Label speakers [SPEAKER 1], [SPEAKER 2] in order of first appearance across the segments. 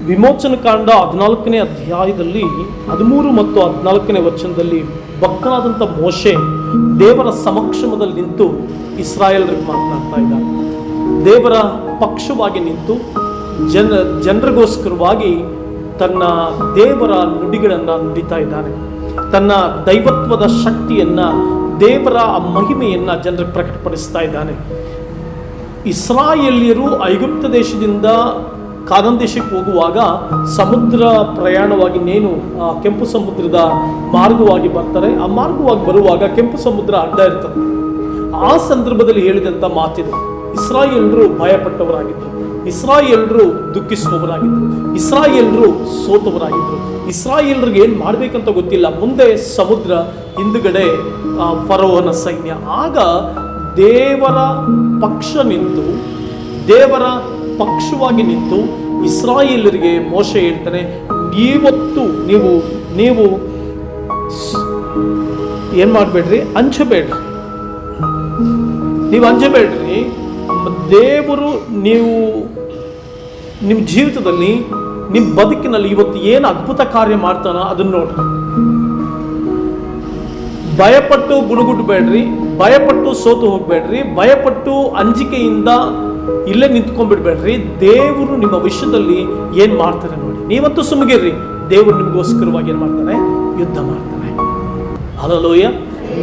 [SPEAKER 1] ವಿಮೋಚನ ಕಾಂಡ 14ನೇ ಅಧ್ಯಾಯದಲ್ಲಿ 13 ಮತ್ತು 14ನೇ ವಚನದಲ್ಲಿ ಭಕ್ತನಾದಂಥ ಮೋಶೆ ದೇವರ ಸಮಕ್ಷಮದಲ್ಲಿ ನಿಂತು ಇಸ್ರಾಯೇಲರಿಗೆ ಮಾತನಾಡ್ತಾ ಇದ್ದಾನೆ. ದೇವರ ಪಕ್ಷವಾಗಿ ನಿಂತು ಜನರಿಗೋಸ್ಕರವಾಗಿ ತನ್ನ ದೇವರ ನುಡಿಗಳನ್ನು ನುಡಿತಾ ಇದ್ದಾನೆ. ತನ್ನ ದೈವತ್ವದ ಶಕ್ತಿಯನ್ನ, ದೇವರ ಮಹಿಮೆಯನ್ನ ಜನರಿಗೆ ಪ್ರಕಟಪಡಿಸ್ತಾ ಇದ್ದಾನೆ. ಇಸ್ರಾಯೇಲ್ಯರು ಐಗುಪ್ತ ದೇಶದಿಂದ ಕಾನಾನ್ ದೇಶಕ್ಕೆ ಹೋಗುವಾಗ ಸಮುದ್ರ ಪ್ರಯಾಣವಾಗಿ ಕೆಂಪು ಸಮುದ್ರದ ಮಾರ್ಗವಾಗಿ ಬರ್ತಾರೆ. ಆ ಮಾರ್ಗವಾಗಿ ಬರುವಾಗ ಕೆಂಪು ಸಮುದ್ರ ಅಡ್ಡ ಇರ್ತದೆ. ಆ ಸಂದರ್ಭದಲ್ಲಿ ಹೇಳಿದಂಥ ಮಾತಿದು, ಇಸ್ರಾಯೇಲ್ರು ಭಯಪಟ್ಟವರಾಗಿದ್ದರು, ಇಸ್ರಾಯೇಲ್ರು ದುಃಖಿಸುವವರಾಗಿದ್ದರು, ಇಸ್ರಾಯೇಲ್ರು ಸೋತವರಾಗಿದ್ದರು. ಇಸ್ರಾಯೇಲ್ರಿಗೆ ಏನು ಮಾಡಬೇಕಂತ ಗೊತ್ತಿಲ್ಲ. ಮುಂದೆ ಸಮುದ್ರ, ಹಿಂದುಗಡೆ ಫರೋಹನ ಸೈನ್ಯ. ಆಗ ದೇವರ ಪಕ್ಷವಾಗಿ ನಿಂತು ಇಸ್ರಾಯೇಲರಿಗೆ ಮೋಶೆ ಹೇಳ್ತಾನೆ, ನೀವು ಏನ್ ಮಾಡಬೇಡ್ರಿ, ಅಂಜಬೇಡ್ರಿ. ದೇವರು ನಿಮ್ಮ ಜೀವಿತದಲ್ಲಿ, ನಿಮ್ಮ ಬದುಕಿನಲ್ಲಿ ಇವತ್ತು ಏನು ಅದ್ಭುತ ಕಾರ್ಯ ಮಾಡ್ತಾನೋ ಅದನ್ನ ನೋಡ್ರಿ. ಭಯಪಟ್ಟು ಗುಣಗುಟ್ಟಬೇಡ್ರಿ, ಭಯಪಟ್ಟು ಸೋತು ಹೋಗ್ಬೇಡ್ರಿ, ಭಯಪಟ್ಟು ಅಂಜಿಕೆಯಿಂದ ಇಲ್ಲೇ ನಿಂತ್ಕೊಂಡ್ಬಿಡ್ಬೇಡ್ರಿ. ದೇವರು ನಿಮ್ಮ ವಿಷಯದಲ್ಲಿ ಏನ್ ಮಾಡ್ತಾರೆ ನೋಡಿ. ನೀವಂತೂ ಸುಮ್ಮಗಿರ್ರಿ, ದೇವರು ನಿಮಗೋಸ್ಕರವಾಗಿ ಏನ್ ಮಾಡ್ತಾನೆ, ಯುದ್ಧ ಮಾಡ್ತಾನೆ. ಹಲ್ಲೆಲೂಯಾ.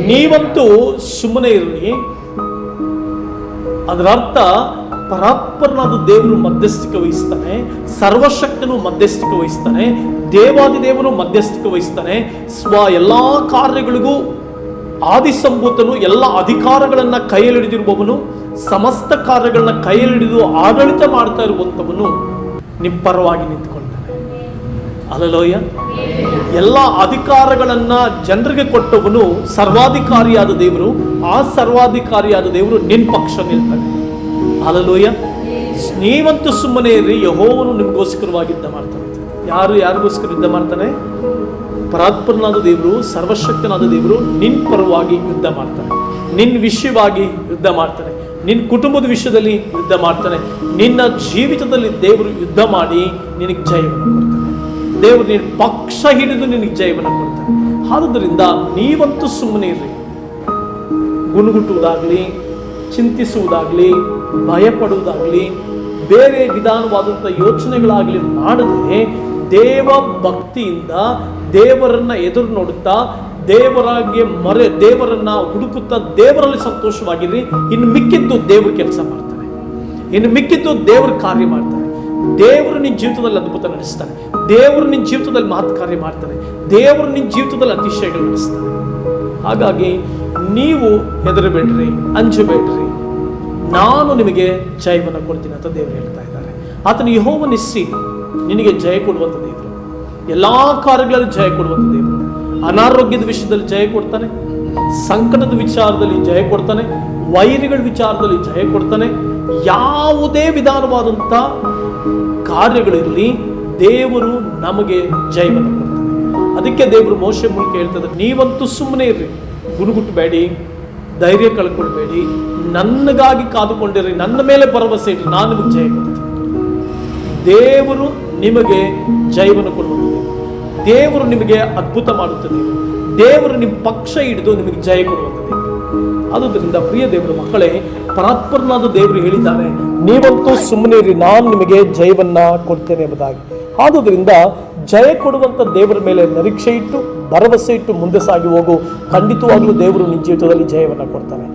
[SPEAKER 1] ನೀವಂತೂ ಸುಮ್ಮನೆ ಇರ್ರಿ. ಅದರ ಅರ್ಥ ಪರಾತ್ಪರನಾದ ದೇವರು ಮಧ್ಯಸ್ಥಿಕೆ ವಹಿಸ್ತಾನೆ, ಸರ್ವಶಕ್ತನು ಮಧ್ಯಸ್ಥಿಕೆ ವಹಿಸ್ತಾನೆ, ದೇವಾದಿ ದೇವರು ಮಧ್ಯಸ್ಥಿಕೆ ವಹಿಸ್ತಾನೆ. ಎಲ್ಲಾ ಕಾರ್ಯಗಳಿಗೂ ಆದಿಸಂಭೂತನು, ಎಲ್ಲ ಅಧಿಕಾರಗಳನ್ನ ಕೈಯಲ್ಲಿಡಿದಿರುವವನು, ಸಮಸ್ತ ಕಾರ್ಯಗಳನ್ನ ಕೈಯಲ್ಲಿಡಿದು ಆಡಳಿತ ಮಾಡ್ತಾ ಇರುವಂಥವನು ನಿಮ್ಮ ಪರವಾಗಿ ನಿಂತ್ಕೊಳ್ತಾನೆ. ಹಲ್ಲೆಲೂಯಾ. ಎಲ್ಲ ಅಧಿಕಾರಗಳನ್ನ ಜನರಿಗೆ ಕೊಟ್ಟವನು ಸರ್ವಾಧಿಕಾರಿಯಾದ ದೇವರು. ಆ ಸರ್ವಾಧಿಕಾರಿಯಾದ ದೇವರು ನಿನ್ನ ಪಕ್ಷ ನಿಲ್ತಾನೆ. ಹಲ್ಲೆಲೂಯಾ. ನೀವಂತೂ ಸುಮ್ಮನೆ ಇರ್ರಿ, ಯೆಹೋವನು ನಿಮಗೋಸ್ಕರವಾಗಿ ಯುದ್ಧ ಮಾಡ್ತಾನೆ. ಯಾರಿಗೋಸ್ಕರ ಯುದ್ಧ ಮಾಡ್ತಾನೆ? ಪರಾತ್ಪರನಾದ ದೇವರು, ಸರ್ವಶಕ್ತನಾದ ದೇವರು ನಿನ್ನ ಪರವಾಗಿ ಯುದ್ಧ ಮಾಡ್ತಾನೆ. ನಿನ್ನ ವಿಷಯವಾಗಿ ಯುದ್ಧ ಮಾಡ್ತಾನೆ. ನಿನ್ನ ಕುಟುಂಬದ ವಿಷಯದಲ್ಲಿ ಯುದ್ಧ ಮಾಡ್ತಾನೆ. ನಿನ್ನ ಜೀವಿತದಲ್ಲಿ ದೇವರು ಯುದ್ಧ ಮಾಡಿ ನಿನಗೆ ಜಯವನ್ನು ಕೊಡ್ತಾನೆ. ದೇವರು ನಿನ್ನ ಪಕ್ಷ ಹಿಡಿದು ನಿನಗೆ ಜಯವನ್ನು ಕೊಡ್ತಾನೆ. ಆದುದರಿಂದ ನೀವಂತೂ ಸುಮ್ಮನೆ ಇರ್ರಿ. ಗುಣಗುಟ್ಟುವುದಾಗ್ಲಿ, ಚಿಂತಿಸುವುದಾಗ್ಲಿ, ಭಯಪಡುವುದಾಗ್ಲಿ, ಬೇರೆ ವಿಧಾನವಾದಂಥ ಯೋಚನೆಗಳಾಗಲಿ ಮಾಡದೆ ದೇವ ಭಕ್ತಿಯಿಂದ ದೇವರನ್ನ ಎದುರು ನೋಡುತ್ತಾ, ದೇವರನ್ನ ಹುಡುಕುತ್ತಾ ದೇವರಲ್ಲಿ ಸಂತೋಷವಾಗಿರ್ರಿ. ಇನ್ನು ಮಿಕ್ಕಿದ್ದು ದೇವರು ಕೆಲಸ ಮಾಡ್ತಾನೆ. ಇನ್ನು ಮಿಕ್ಕಿದ್ದು ದೇವರು ಕಾರ್ಯ ಮಾಡ್ತಾನೆ. ದೇವರು ನಿನ್ನ ಜೀವಿತದಲ್ಲಿ ಅದ್ಭುತ ನಡೆಸ್ತಾನೆ. ದೇವರು ನಿನ್ನ ಜೀವಿತದಲ್ಲಿ ಮಹತ್ ಕಾರ್ಯ ಮಾಡ್ತಾನೆ. ದೇವರು ನಿನ್ನ ಜೀವಿತದಲ್ಲಿ ಅತಿಶಯಗಳು ನಡೆಸ್ತಾನೆ. ಹಾಗಾಗಿ ನೀವು ಹೆದರಬೇಡ್ರಿ, ಅಂಜಬೇಡ್ರಿ, ನಾನು ನಿಮಗೆ ಜಯವನ್ನು ಕೊಡ್ತೀನಿ ಅಂತ ದೇವರು ಹೇಳ್ತಾ ಇದ್ದಾರೆ. ಆತನು ಯೆಹೋವನು ನಿಸ್ಸಿ, ನಿನಗೆ ಜಯ ಕೊಡುವಂಥ ದೇವರು, ಎಲ್ಲಾ ಕಾರ್ಯಗಳಲ್ಲಿ ಜಯ ಕೊಡುವಂಥ ದೇವರು. ಅನಾರೋಗ್ಯದ ವಿಷಯದಲ್ಲಿ ಜಯ ಕೊಡ್ತಾನೆ, ಸಂಕಟದ ವಿಚಾರದಲ್ಲಿ ಜಯ ಕೊಡ್ತಾನೆ, ವೈರಿಗಳ ವಿಚಾರದಲ್ಲಿ ಜಯ ಕೊಡ್ತಾನೆ. ಯಾವುದೇ ವಿಧಾನವಾದಂಥ ಕಾರ್ಯಗಳಿರಲಿ, ದೇವರು ನಮಗೆ ಜಯವನ್ನು ಕೊಡ್ತಾನೆ. ಅದಕ್ಕೆ ದೇವರು ಮೋಶೆ ಮೂಲಕ ಹೇಳ್ತಾರೆ, ನೀವಂತೂ ಸುಮ್ಮನೆ ಇರ್ರಿ, ಗುಣಗುಟ್ಟಬೇಡಿ, ಧೈರ್ಯ ಕಳ್ಕೊಳ್ಬೇಡಿ, ನನಗಾಗಿ ಕಾದುಕೊಂಡಿರ್ರಿ, ನನ್ನ ಮೇಲೆ ಭರವಸೆ ಇಡ್ರಿ, ನಾನು ನಿಮಗೆ ಜಯ ಕೊಡ್ತೀನಿ. ದೇವರು ನಿಮಗೆ ಜಯವನ್ನು ಕೊಡುವಂಥ ದೇವರು, ನಿಮಗೆ ಅದ್ಭುತ ಮಾಡುತ್ತದೆ ದೇವರು, ನಿಮ್ಮ ಪಕ್ಷ ಹಿಡಿದು ನಿಮಗೆ ಜಯ ಕೊಡುವಂಥ ದೇವರು. ಆದುದರಿಂದ ಪ್ರಿಯ ದೇವರ ಮಕ್ಕಳೇ, ಪರಾತ್ಪರನಾದ ದೇವರು ಹೇಳಿದ್ದಾನೆ, ನೀವಂತೂ ಸುಮ್ಮನೆ ಇರಿ, ನಾನು ನಿಮಗೆ ಜಯವನ್ನ ಕೊಡ್ತೇನೆ ಎಂಬುದಾಗಿ. ಆದುದರಿಂದ ಜಯ ಕೊಡುವಂಥ ದೇವರ ಮೇಲೆ ನಿರೀಕ್ಷೆ ಇಟ್ಟು, ಭರವಸೆ ಇಟ್ಟು ಮುಂದೆ ಸಾಗಿ ಹೋಗು. ಖಂಡಿತವಾಗ್ಲೂ ದೇವರು ನಿನ್ನ ಜೀವಿತದಲ್ಲಿ ಜಯವನ್ನು ಕೊಡ್ತಾನೆ.